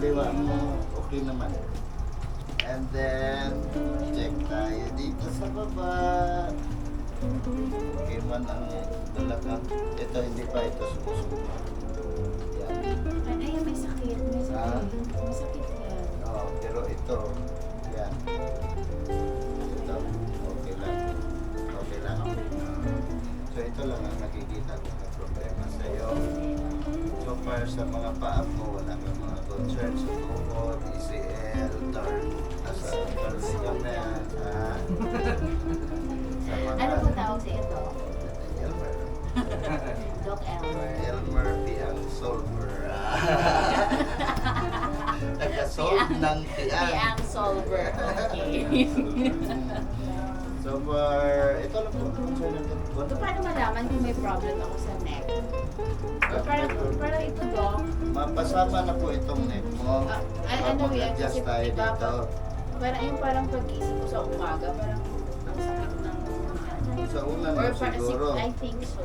kaliwa mo, okay naman. And then, check tayo dito sa baba. Okay man ang talagang, ito hindi pa ito sumusubok. Yan. Ay, may sakit. May Ah? sakit. May sakit yan. Oh, pero ito, yan. Ito, okay lang. Okay lang. So ito lang ang nakikita ko na problema sa iyo. So far sa mga paa mo, wala kang mga concerns sa tuhod, ECL, turn, nasa turn ligament, ha? Sa mga Ano po tawag sa ito? Elmer. Doc Elmer. Elmer Piang Solver. Taga-solve ng tiang. Piang Solver. Okay. So far, ito lang po. Concern natin. So, paano malaman kung may problem ako sa neck? Or parang ito, Doc. Mapasama na po itong neck mo. Ano yan? Mag-adjust Kasi tayo diba, dito. parang pag-isip ko sa umaga, parang ang sakit ng... Sa unan Or mo siguro. I think so.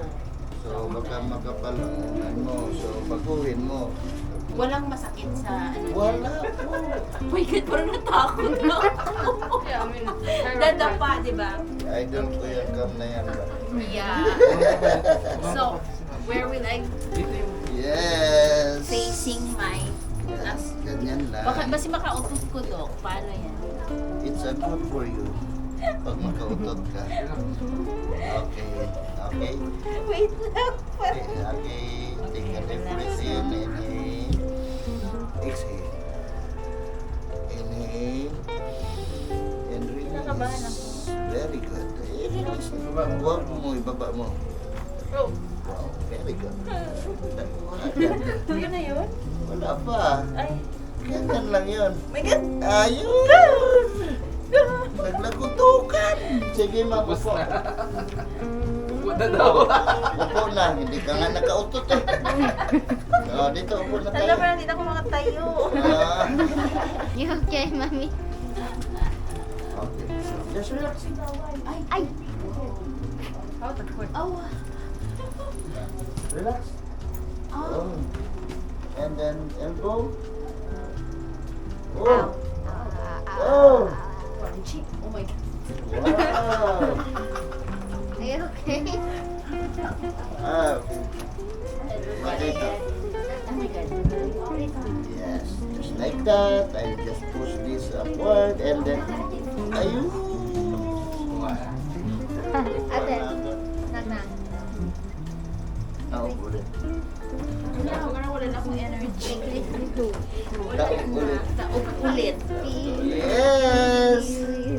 So baka makapal ang unan mo. So baguhin mo. Walang masakit sa ano. Wala po. Oh my God, parang natakot na ako. Yeah, I mean, Dadapa, di ba? Idol ko yung cam na yan ba? Yeah. So, where will I Yes! facing my... Yes, ganyan lang. Baka, basi makautot ko, Doc. Paano yan? It's a good for you. Pag makautot ka. Okay. Okay. Wait lang. Okay. Okay. Take a deep breath in. Inhale. Exhale. Inhale. And release. Nakabahan ako. Very good. I-release. Huwag mo, ibaba mo. Oh, Wow. Very good. Ano na yun? Wala pa. Ay. Ganyan lang yun. My God. Ayun! Naglagutukan! Sige, magupo. upo na daw. Upo na, hindi ka nga nakautot eh. Dito, upo na tayo. Alam mo, hindi na ako makatayo. Ah, You okay, mommy? okay. Just relax. Ay. Ay. How the quick? Oh. Relax. Oh. And then elbow. Ow. Oh. Oh. Crunchy. Oh my God. Wow. Are you okay? Ah, Oh my God. yes. Just like that. I just push this upward and then ayun. Ate, knock. Naupo ulit. Parang wala na akong energy. Wala Naupo ulit. na. Ulit. Yes.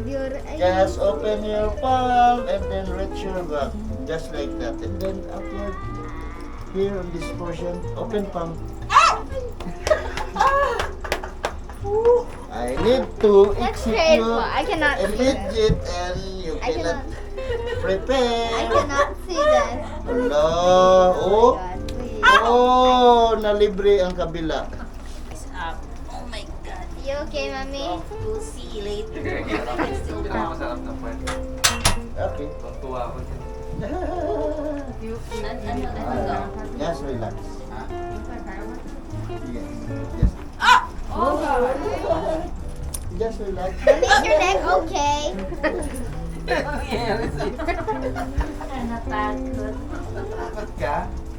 Your Just open your palm and then reach your back. Just like that. And then upward. Here on this portion. Open palm. I need to That's painful. execute I cannot see that. immediate and you I cannot I prepare. cannot see that. Hello. Oh Oh. my God, please. Oh, nalibre ang kabila. It's up. Oh my God. You okay, mommy? We'll see you later. Still Hindi na masarap na friend. Okay. Tuwa ako dyan. Ano? Just relax. Ha? Yes. Yes. Oh! Just relax. Mommy, is your neck okay? Natakot. Takot ka?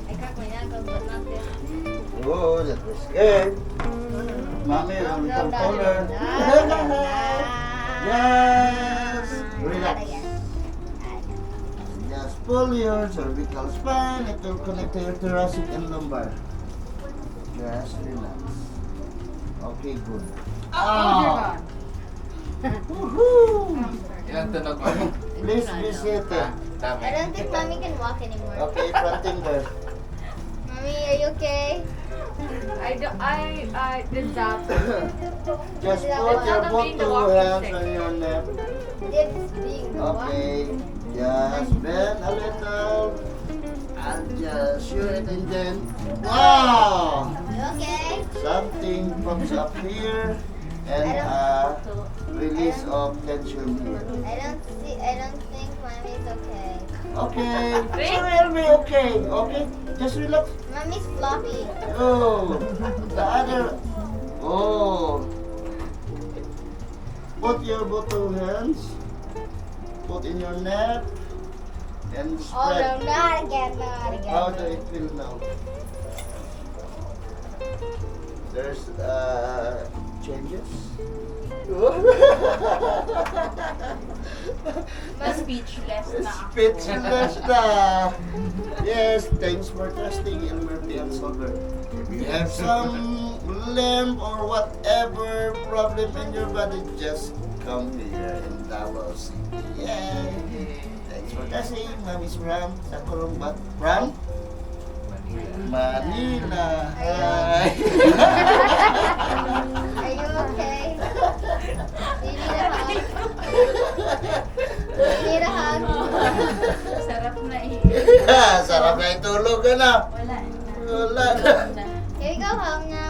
I cracked my neck, but not this. Oh, that was good. Mommy, a little taller. Yes. Relax. Just pull your cervical spine. It will connect to your thoracic and lumbar. Just relax. Okay, good. Oh! Woohoo! Ilang tunog mo? Please be seated. Dami. I don't think mommy can walk anymore. Okay, fronting there. Mommy, are you okay? I did that. Just It's put your not both being the two walking hands stick. on your neck. It's being the one. Okay, just bend a little. Adjust your head and then, wow! You okay? Something comes up here and release of tension here. I don't think mommy's okay. Okay, it will be okay. Okay, just relax. Mommy's floppy. Oh, the other Oh. Put your both two hands. Put in your neck. And Oh no, spread. not again, not again. How do it feel now? There's changes. Mas speechless na ako. Speechless na. Yes, thanks for trusting in Murphy and Solver. If you have some limp or whatever problem in your body, just come here in Davao City. Yay! Thanks for trusting, Mami's from Sakurumbat. From Manila. Hi. Are you okay? Do you need a hug? Do you need a hug? Sarap na eh. Sarap na itulog ka na. Wala na. Wala na. Here you go home now.